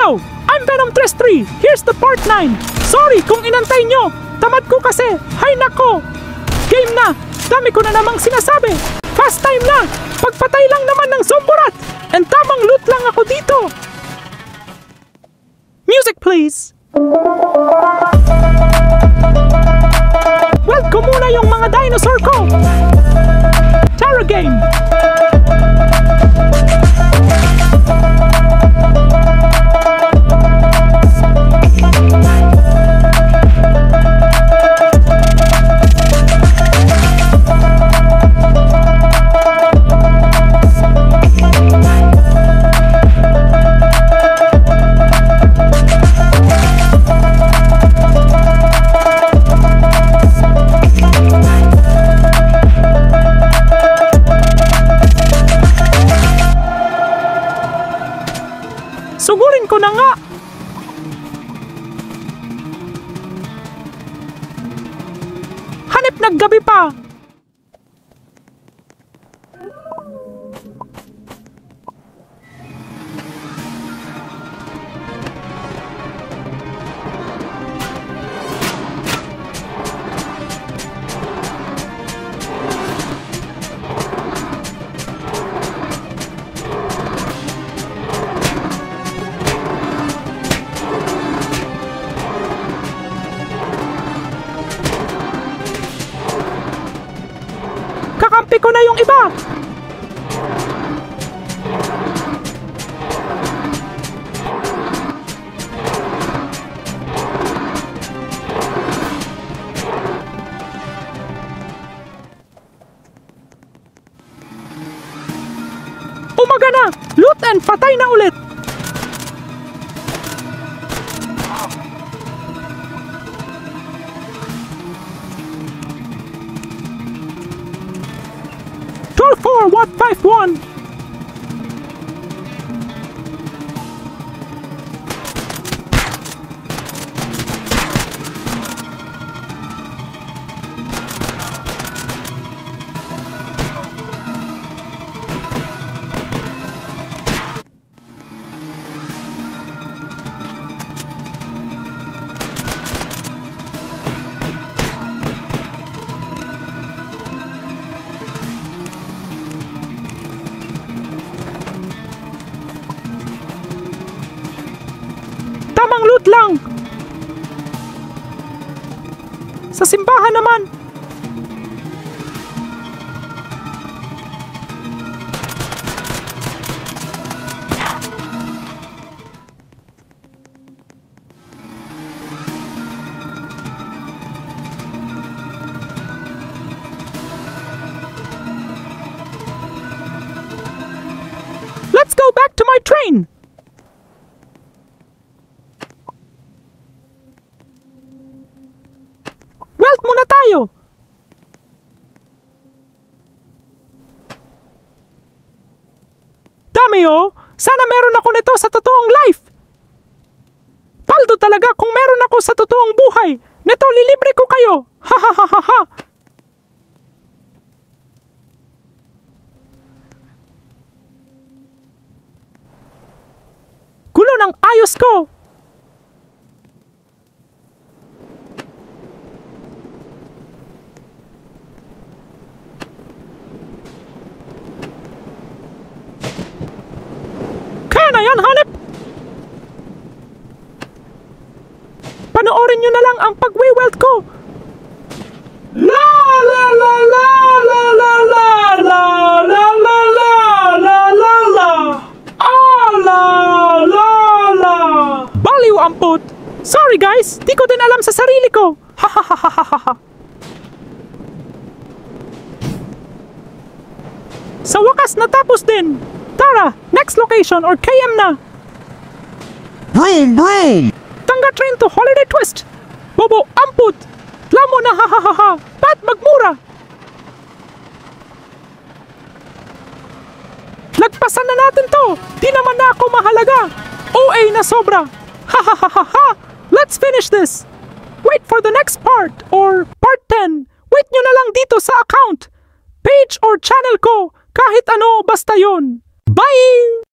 Hello! I'm Venom33. Here's the part 9. Sorry kung inantay nyo. Tamad ko kasi. Hay nako. Game na. Dami ko na namang sinasabi. Fast time na. Pagpatay lang naman ng Zomborat. And tamang loot lang ako dito. Music please. Weld ko muna yung mga dinosaur ko. Terra game. Sugurin ko na nga! Hanip naggabi pa! Kakampi ko na yung iba! Umaga na! Loot and patay na ulit! For what 5-1? Tamang loot lang! Sa simbahan naman! Let's go back to my train! Weld muna tayo! Dami oh! Sana meron ako nito sa totoong life! Paldo talaga kung meron ako sa totoong buhay! Nito lilibre ko kayo! Ha ha ha ha ha! Gulo ng ayos ko! Na yan, hanip! Panoorin nyo na lang ang pag-weld ko! La la la la la la la la la la la la la la ah la la la Baliw amput! Sorry guys, di ko din alam sa sarili ko! Ha ha ha ha ha ha. Sa wakas natapos din! Tara, next location or KM na! Boom, boom! Tanga train to Holiday Twist! Bobo, amput! Lamo na ha ha ha ha! Pat magmura! Lagpasan na natin to! Di naman na ako mahalaga! OA na sobra! Ha ha ha ha ha! Let's finish this! Wait for the next part or part 10! Wait nyo na lang dito sa account! Page or channel ko! Kahit ano, basta yon. Bye!